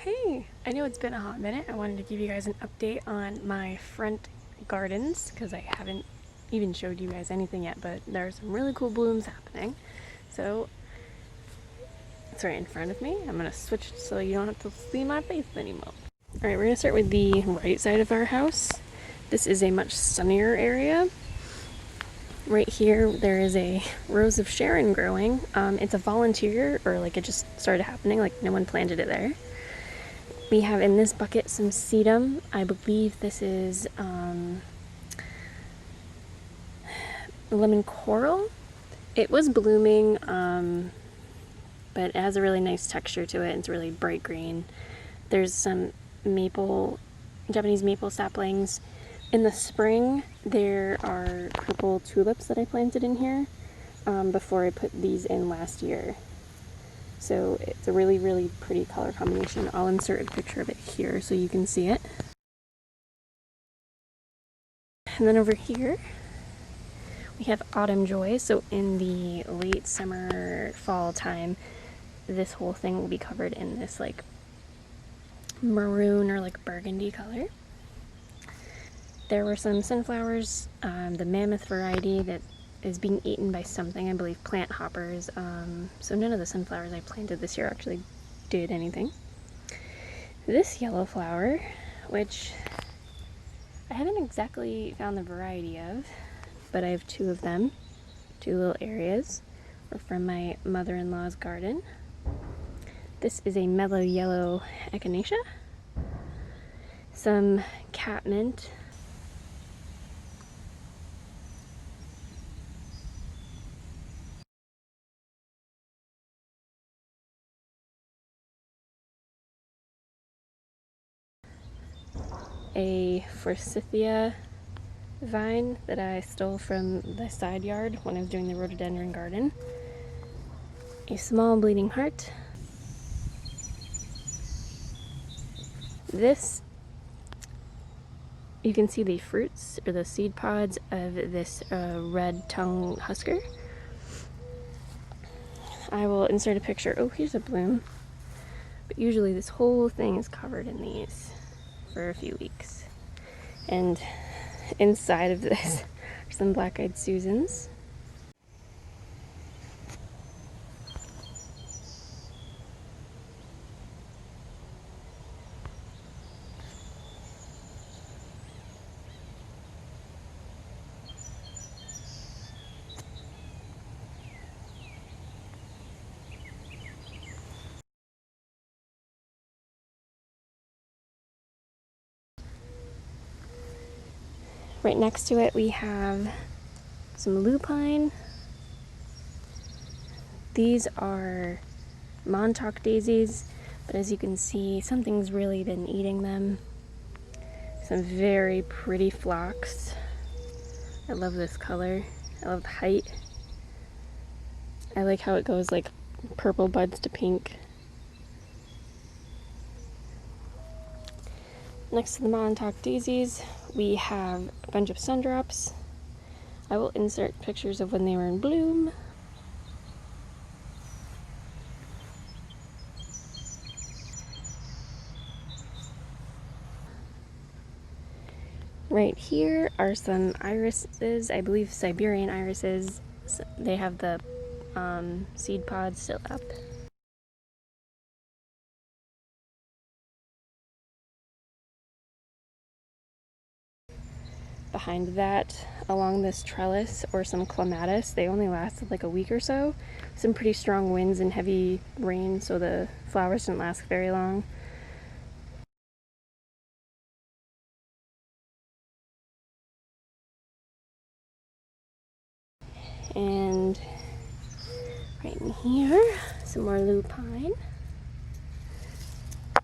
Hey, I know it's been a hot minute. I wanted to give you guys an update on my front gardens because I haven't even showed you guys anything yet, but there are some really cool blooms happening. So it's right in front of me. I'm gonna switch so you don't have to see my face anymore. Alright, we're gonna start with the right side of our house. This is a much sunnier area. Right here, there is a rose of Sharon growing. It's a volunteer, or like it just started happening, like no one planted it there. We have in this bucket some sedum. I believe this is lemon coral. It was blooming, but it has a really nice texture to it. It's really bright green. There's some maple, Japanese maple saplings. In the spring, there are purple tulips that I planted in here before I put these in last year. So it's a really, really pretty color combination. I'll insert a picture of it here so you can see it. And then over here, we have autumn joy. So in the late summer, fall time, this whole thing will be covered in this like maroon or like burgundy color. There were some sunflowers, the Mammoth variety that is being eaten by something, I believe plant hoppers. So none of the sunflowers I planted this year actually did anything. This yellow flower, which I haven't exactly found the variety of, but I have two of them, two little areas, are from my mother-in-law's garden. This is a Mellow Yellow Echinecea, some Catmint, a Forsythia vine that I stole from the side yard when I was doing the rhododendron garden, a small bleeding heart. This, you can see the fruits or the seed pods of this red tongue Husker. I will insert a picture. Oh, here's a bloom. But usually this whole thing is covered in these for a few weeks. And inside of this are some black-eyed Susans. Right next to it we have some lupine. These are Montauk daisies, but as you can see, something's really been eating them. Some very pretty phlox. I love this color. I love the height. I like how it goes like purple buds to pink. Next to the Montauk daisies, we have a bunch of Sundrops. I will insert pictures of when they were in bloom. Right here are some irises, I believe Siberian irises. They have the seed pods still up. Behind that, along this trellis, or some Clematis. They only lasted like a week or so. Some pretty strong winds and heavy rain, so the flowers didn't last very long. And right in here, some more lupine,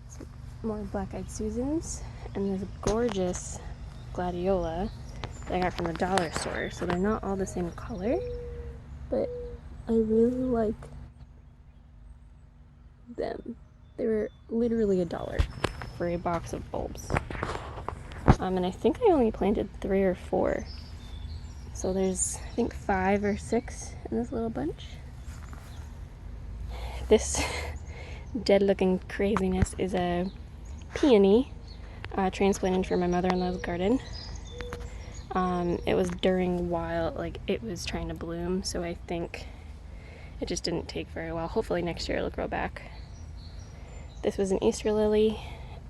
some more black-eyed Susans, and this gorgeous Gladiola that I got from the dollar store. So they're not all the same color, but I really like them. They were literally $1 for a box of bulbs. And I think I only planted 3 or 4. So there's, I think, 5 or 6 in this little bunch. This dead looking craziness is a peony transplanted from my mother-in-law's garden. It was during while it was trying to bloom, so I think it just didn't take very well. Hopefully next year it'll grow back. This was an Easter lily.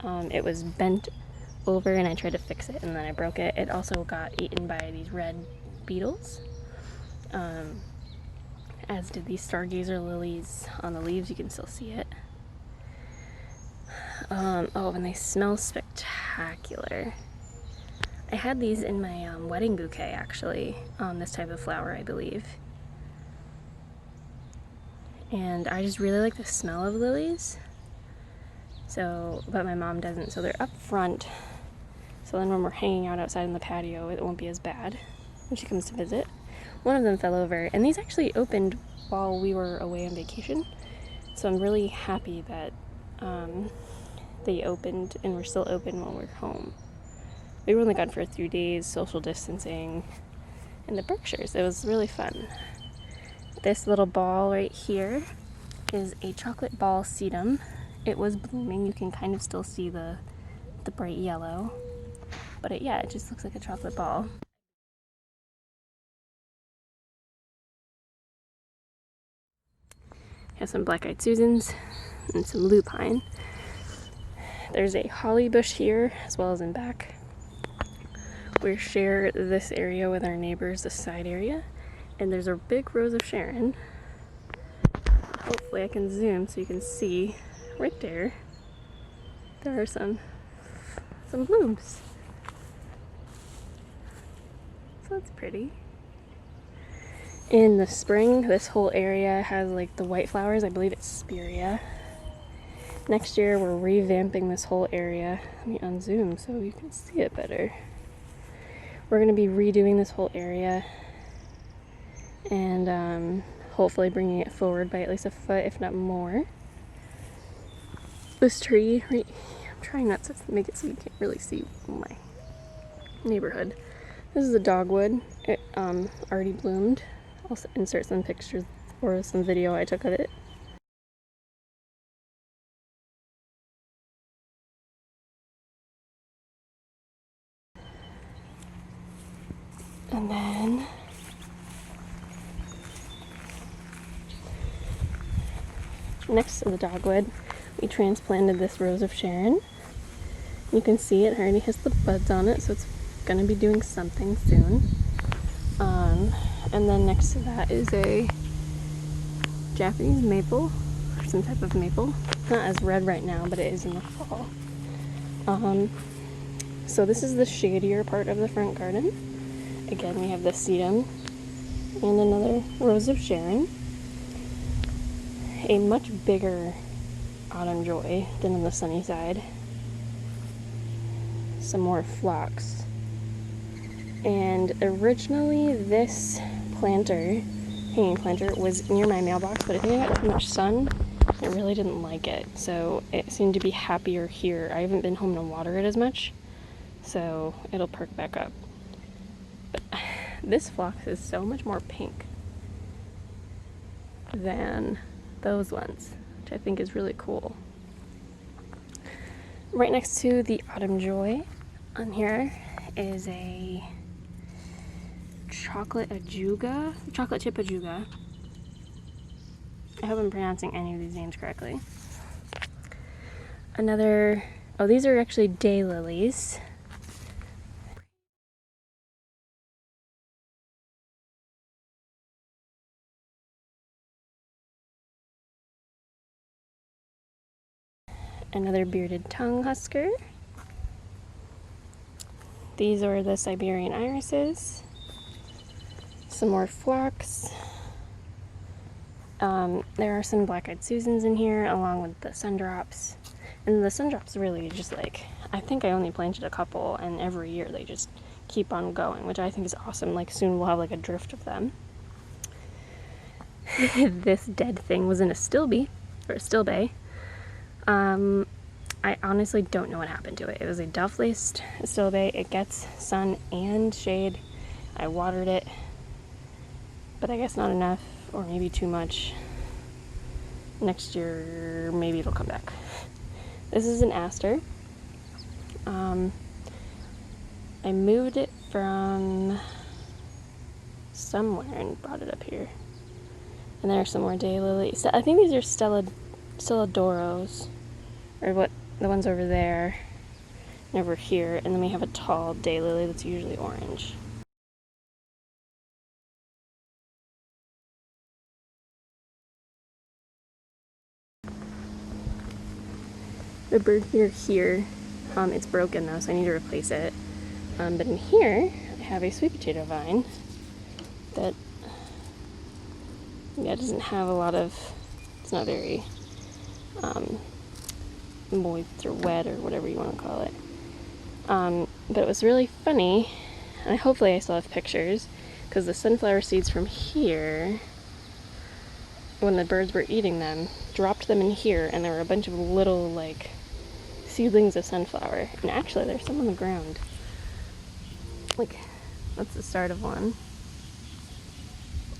It was bent over and I tried to fix it and then I broke it. It also got eaten by these red beetles, as did these Stargazer lilies. On the leaves you can still see it. Oh, and they smell spectacular. I had these in my wedding bouquet, actually, this type of flower, I believe. And I just really like the smell of lilies. So, but my mom doesn't, so they're up front. So then when we're hanging out outside in the patio, it won't be as bad when she comes to visit. One of them fell over, and these actually opened while we were away on vacation. So I'm really happy that they opened and we're still open while we're home. We were only gone for a few days, social distancing in the Berkshires. It was really fun. This little ball right here is a chocolate Ball Sedum. It was blooming. You can kind of still see the bright yellow. But it just looks like a chocolate ball. Have some black-eyed Susans and some lupine. There's a holly bush here as well as in back. We share this area with our neighbors, the side area, and there's a big rose of Sharon. Hopefully I can zoom so you can see right there. There are some blooms. So that's pretty. In the spring, this whole area has like the white flowers. I believe it's Siberian. Next year we're revamping this whole area. Let me unzoom so you can see it better. We're going to be redoing this whole area and hopefully bringing it forward by at least a foot, if not more. This tree, I'm trying not to make it so you can't really see my neighborhood. This is a dogwood. It already bloomed. I'll insert some pictures or some video I took of it. And then next to the dogwood, we transplanted this rose of Sharon. You can see it already has the buds on it, so it's going to be doing something soon. And then next to that is a Japanese maple, or some type of maple. It's not as red right now, but it is in the fall. So this is the shadier part of the front garden. Again, we have the sedum and another rose of Sharon. A much bigger autumn joy than on the sunny side. Some more phlox. And originally this planter, hanging planter, was near my mailbox, but I think I got too much sun. I really didn't like it, so it seemed to be happier here. I haven't been home to water it as much, so it'll perk back up. But this phlox is so much more pink than those ones, which I think is really cool. Right next to the autumn joy on here is a chocolate chip ajuga. I hope I'm pronouncing any of these names correctly. These are actually Daylillies. Another bearded tongue Husker. These are the Siberian irises. Some more phlox. There are some black-eyed Susans in here, along with the Sundrops. And the Sundrops really just I think I only planted a couple, and every year they just keep on going, which I think is awesome. Soon we'll have a drift of them. This dead thing was in a stilby, or a stilbay. I honestly don't know what happened to it. It was a dove-laced stilbay. It gets sun and shade. I watered it, but I guess not enough, or maybe too much. next year maybe it'll come back. This is an aster. I moved it from somewhere and brought it up here. And there are some more daylilies. I think these are Stelladoros, or what, the ones over there and over here. And then we have a tall daylily that's usually orange. The bird here, it's broken though, so I need to replace it. But in here, I have a sweet potato vine that, yeah, doesn't have a lot of, it's not very moist or wet or whatever you want to call it. But it was really funny, and hopefully I still have pictures, because the sunflower seeds from here, when the birds were eating them, dropped them in here, and there were a bunch of little, like, seedlings of sunflower. And actually, there's some on the ground. Like, that's the start of one.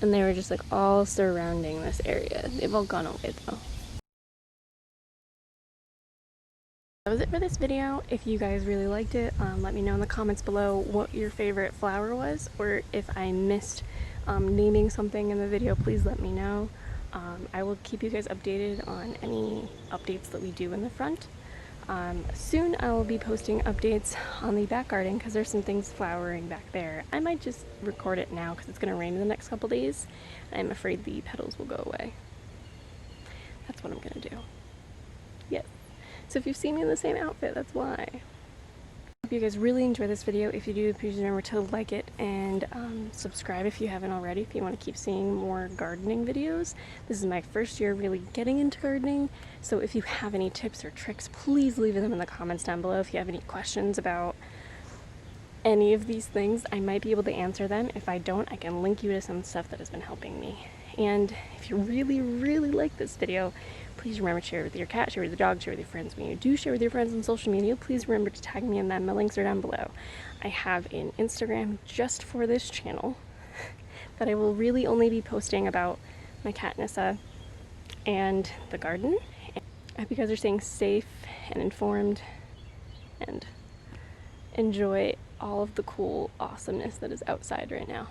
And they were just, like, all surrounding this area. They've all gone away, though. That was it for this video. If you guys really liked it, let me know in the comments below what your favorite flower was, or if I missed naming something in the video, please let me know. I will keep you guys updated on any updates that we do in the front. Soon I will be posting updates on the back garden because there's some things flowering back there. I might just record it now because it's going to rain in the next couple days. I'm afraid the petals will go away. That's what I'm going to do. Yes. So if you see me in the same outfit, that's why. Hope you guys really enjoy this video. If you do, please remember to like it and subscribe if you haven't already, if you want to keep seeing more gardening videos. This is my first year really getting into gardening, so if you have any tips or tricks, please leave them in the comments down below. If you have any questions about any of these things, I might be able to answer them. If I don't, I can link you to some stuff that has been helping me. And if you really, really like this video, please remember to share it with your cat, share it with your dog, share it with your friends. When you do share with your friends on social media, please remember to tag me in them. My links are down below. I have an Instagram just for this channel that I will really only be posting about my cat Nissa and the garden. I hope you guys are staying safe and informed and enjoy all of the cool awesomeness that is outside right now.